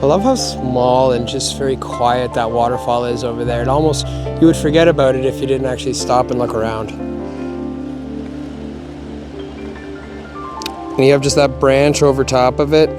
I love how small and just very quiet that waterfall is over there. It almost, you would forget about it if you didn't actually stop and look around. And you have just that branch over top of it.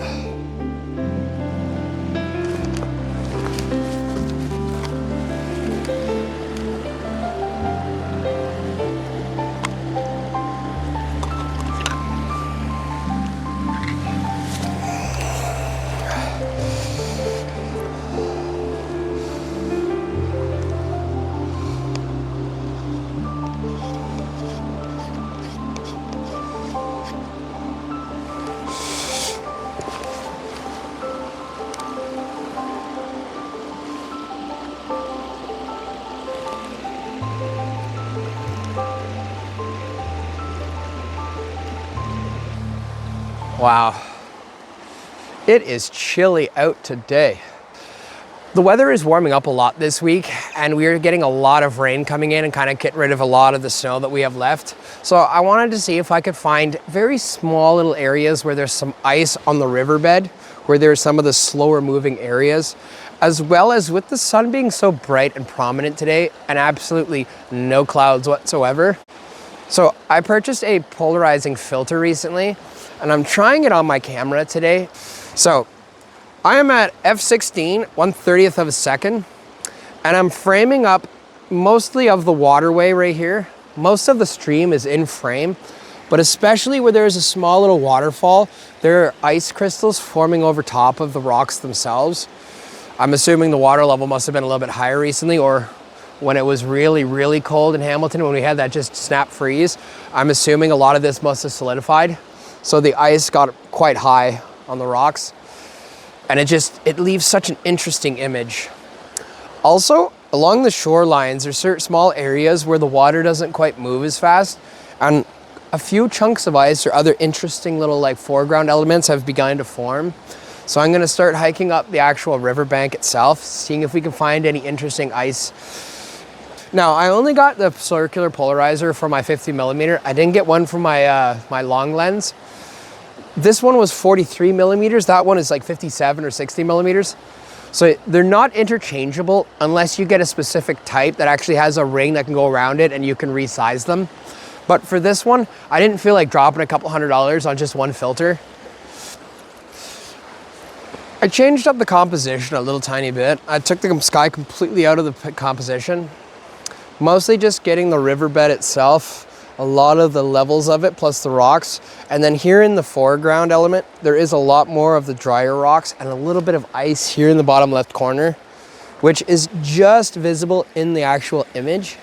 Wow, it is chilly out today. The weather is warming up a lot this week, and we are getting a lot of rain coming in and kind of getting rid of a lot of the snow that we have left. So I wanted to see if I could find very small little areas where there's some ice on the riverbed, where there's some of the slower moving areas, as well as with the sun being so bright and prominent today and absolutely no clouds whatsoever. So I purchased a polarizing filter recently, and I'm trying it on my camera today. So I am at f/16, 1/30th of a second, and I'm framing up mostly of the waterway right here. Most of the stream is in frame, but especially where there's a small little waterfall, there are ice crystals forming over top of the rocks themselves. I'm assuming the water level must have been a little bit higher recently, or when it was really, really cold in Hamilton, when we had that just snap freeze, I'm assuming a lot of this must have solidified. So the ice got quite high on the rocks, and it leaves such an interesting image. Also, along the shorelines, there's certain small areas where the water doesn't quite move as fast, and a few chunks of ice or other interesting little like foreground elements have begun to form. So I'm gonna start hiking up the actual riverbank itself, seeing if we can find any interesting ice. Now, I only got the circular polarizer for my 50mm. I didn't get one for my my long lens. This one was 43mm. That one is like 57 or 60mm. So they're not interchangeable unless you get a specific type that actually has a ring that can go around it and you can resize them. But for this one, I didn't feel like dropping a couple $100 on just one filter. I changed up the composition a little tiny bit. I took the sky completely out of the composition. Mostly just getting the riverbed itself, a lot of the levels of it, plus the rocks. And then here in the foreground element, there is a lot more of the drier rocks and a little bit of ice here in the bottom left corner, which is just visible in the actual image.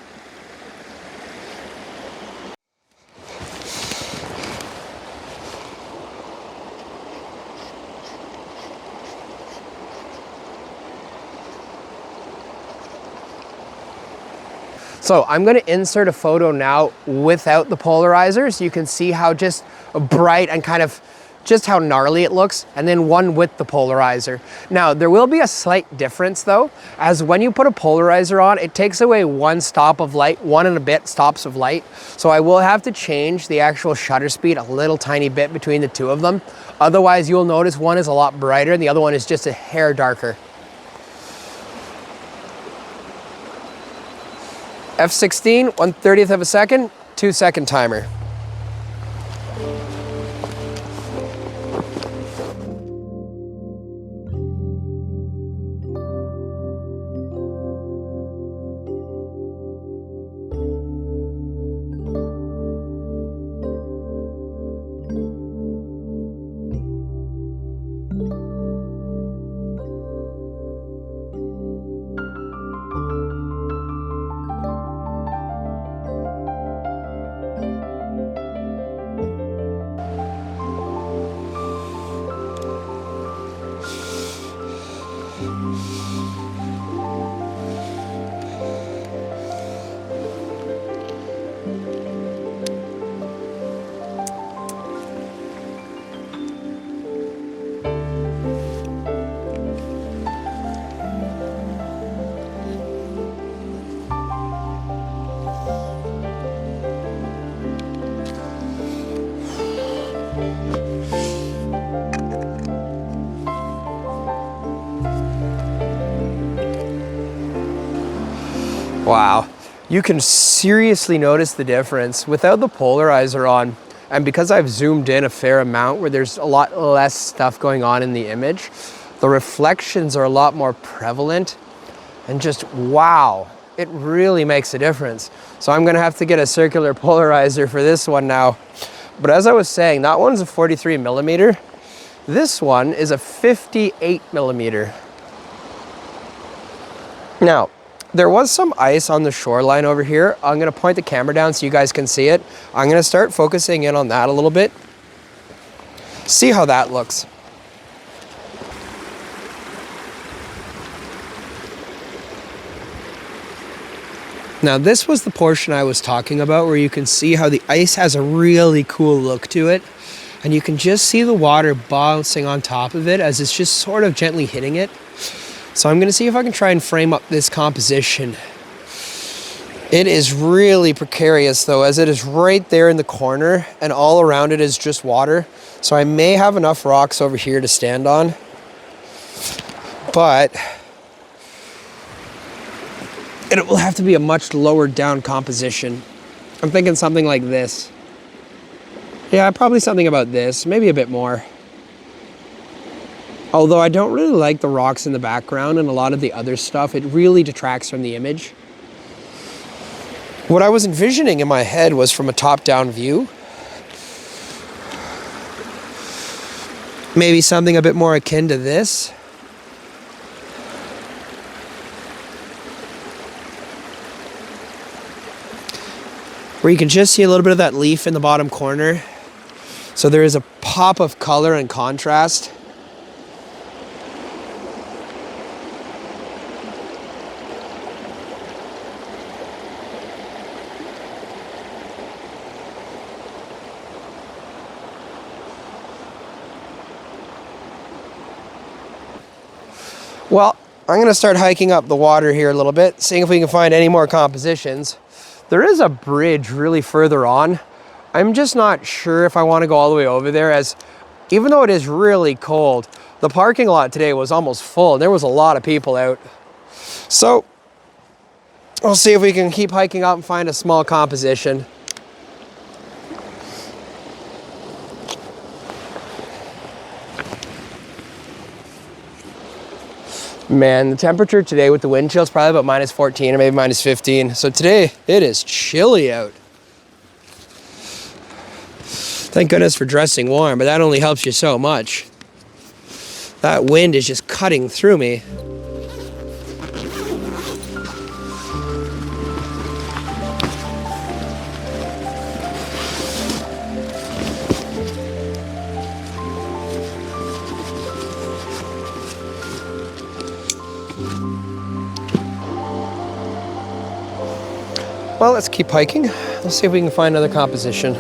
So I'm going to insert a photo now without the polarizer, so you can see how just bright and kind of just how gnarly it looks, and then one with the polarizer. Now, there will be a slight difference though, as when you put a polarizer on, it takes away one stop of light, 1 and a bit stops of light. So I will have to change the actual shutter speed a little tiny bit between the two of them. Otherwise, you'll notice one is a lot brighter and the other one is just a hair darker. f/16, 1/30th of a second, 2-second timer. Wow, you can seriously notice the difference without the polarizer on, and because I've zoomed in a fair amount where there's a lot less stuff going on in the image, the reflections are a lot more prevalent, and just wow, it really makes a difference. So I'm gonna have to get a circular polarizer for this one now. But as I was saying, that one's a 43 millimeter. This one is a 58 millimeter. Now, there was some ice on the shoreline over here. I'm gonna point the camera down so you guys can see it. I'm gonna start focusing in on that a little bit. See how that looks. Now this was the portion I was talking about where you can see how the ice has a really cool look to it. And you can just see the water bouncing on top of it as it's just sort of gently hitting it. So I'm gonna see if I can try and frame up this composition. It is really precarious though, as it is right there in the corner and all around it is just water. So I may have enough rocks over here to stand on, but it will have to be a much lower down composition. I'm thinking something like this. Yeah, probably something about this, maybe a bit more. Although I don't really like the rocks in the background and a lot of the other stuff, it really detracts from the image. What I was envisioning in my head was from a top-down view. Maybe something a bit more akin to this. Where you can just see a little bit of that leaf in the bottom corner. So there is a pop of color and contrast. Well, I'm gonna start hiking up the water here a little bit, seeing if we can find any more compositions. There is a bridge really further on. I'm just not sure if I want to go all the way over there, as even though it is really cold, the parking lot today was almost full and there was a lot of people out. So we'll see if we can keep hiking up and find a small composition. Man, the temperature today with the wind chill is probably about minus 14 or maybe minus 15. So today it is chilly out. Thank goodness for dressing warm, but that only helps you so much. That wind is just cutting through me. Well, let's keep hiking. Let's see if we can find another composition.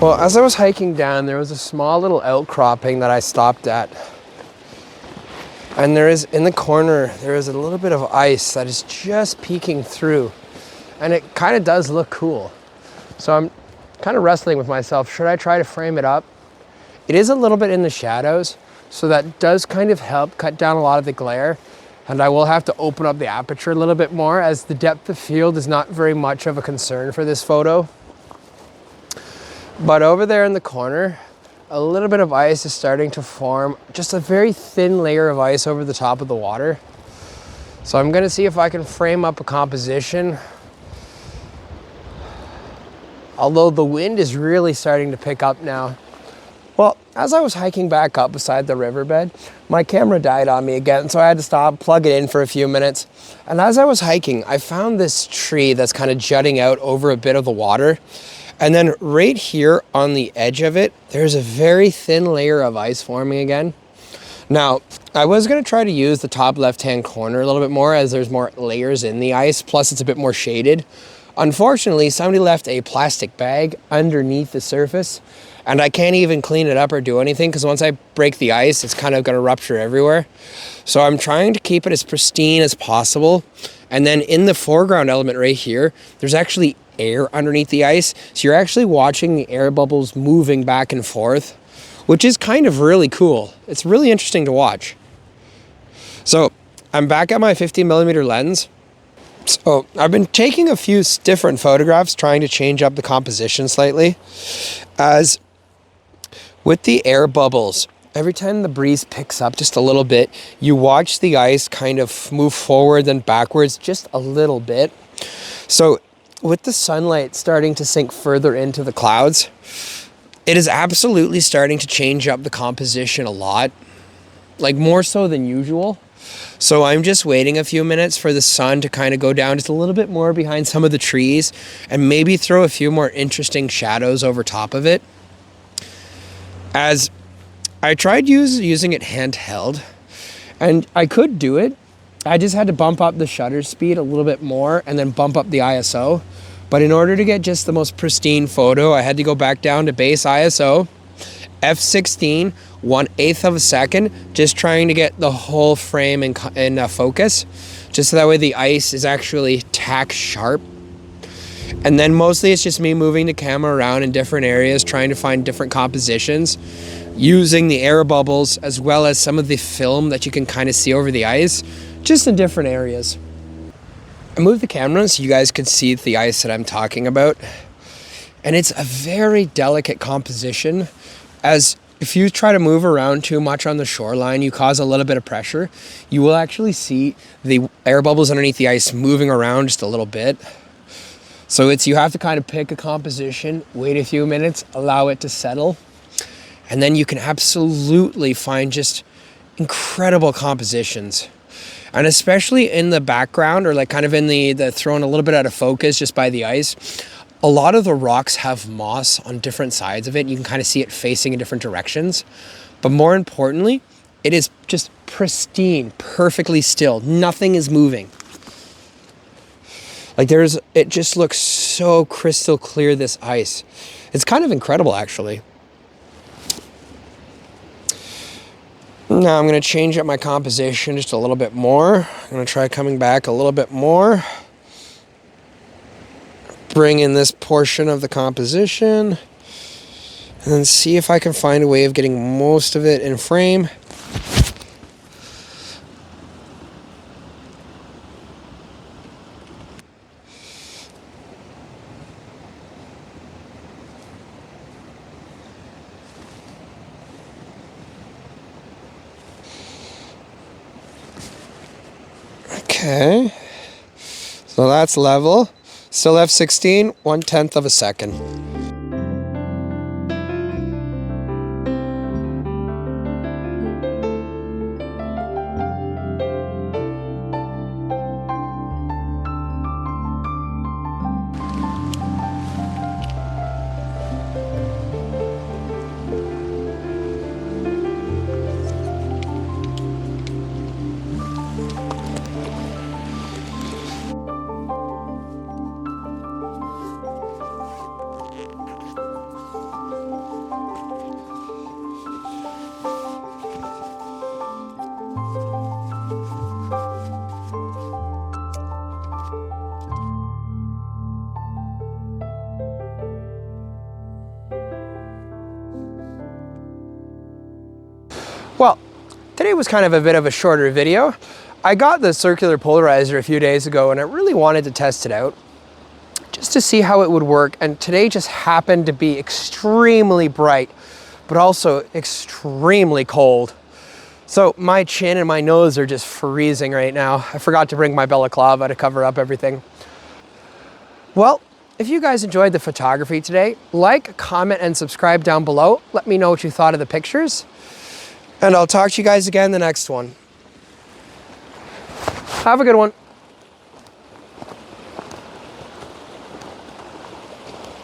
Well, as I was hiking down, there was a small little outcropping that I stopped at. And there is, in the corner, there is a little bit of ice that is just peeking through. And it kind of does look cool. So I'm kind of wrestling with myself. Should I try to frame it up? It is a little bit in the shadows, so that does kind of help cut down a lot of the glare. And I will have to open up the aperture a little bit more, as the depth of field is not very much of a concern for this photo. But over there in the corner, a little bit of ice is starting to form, just a very thin layer of ice over the top of the water. So I'm gonna see if I can frame up a composition. Although the wind is really starting to pick up now. Well, as I was hiking back up beside the riverbed, my camera died on me again, so I had to stop, plug it in for a few minutes. And as I was hiking, I found this tree that's kind of jutting out over a bit of the water. And then right here on the edge of it, there's a very thin layer of ice forming again. Now, I was gonna try to use the top left-hand corner a little bit more, as there's more layers in the ice, plus it's a bit more shaded. Unfortunately, somebody left a plastic bag underneath the surface, and I can't even clean it up or do anything, because once I break the ice, it's kind of gonna rupture everywhere. So I'm trying to keep it as pristine as possible. And then in the foreground element right here, there's actually air underneath the ice. So you're actually watching the air bubbles moving back and forth, which is kind of really cool. It's really interesting to watch. So I'm back at my 50mm lens. So I've been taking a few different photographs, trying to change up the composition slightly. As with the air bubbles, every time the breeze picks up just a little bit, you watch the ice kind of move forward and backwards just a little bit. So with the sunlight starting to sink further into the clouds, it is absolutely starting to change up the composition a lot, like more so than usual. So I'm just waiting a few minutes for the sun to kind of go down just a little bit more behind some of the trees, and maybe throw a few more interesting shadows over top of it. As I tried using it handheld, and I could do it. I just had to bump up the shutter speed a little bit more and then bump up the ISO. But in order to get just the most pristine photo, I had to go back down to base ISO, f16, 1/8 of a second, just trying to get the whole frame in focus, just so that way the ice is actually tack sharp. And then mostly it's just me moving the camera around in different areas, trying to find different compositions, using the air bubbles as well as some of the film that you can kind of see over the ice, just in different areas. I moved the camera so you guys could see the ice that I'm talking about. And it's a very delicate composition, as if you try to move around too much on the shoreline, you cause a little bit of pressure. You will actually see the air bubbles underneath the ice moving around just a little bit. So you have to kind of pick a composition, wait a few minutes, allow it to settle. And then you can absolutely find just incredible compositions. And especially in the background, or like kind of in the thrown a little bit out of focus just by the ice, a lot of the rocks have moss on different sides of it. You can kind of see it facing in different directions. But more importantly, it is just pristine, perfectly still. Nothing is moving. Like it just looks so crystal clear, this ice. It's kind of incredible, actually. Now I'm gonna change up my composition just a little bit more. I'm gonna try coming back a little bit more. Bring in this portion of the composition, and then see if I can find a way of getting most of it in frame. Okay, so that's level. Still f16, 1/10 of a second. Today was kind of a bit of a shorter video. I got the circular polarizer a few days ago and I really wanted to test it out just to see how it would work. And today just happened to be extremely bright, but also extremely cold. So my chin and my nose are just freezing right now. I forgot to bring my balaclava to cover up everything. Well, if you guys enjoyed the photography today, like, comment, and subscribe down below. Let me know what you thought of the pictures. And I'll talk to you guys again in the next one. Have a good one.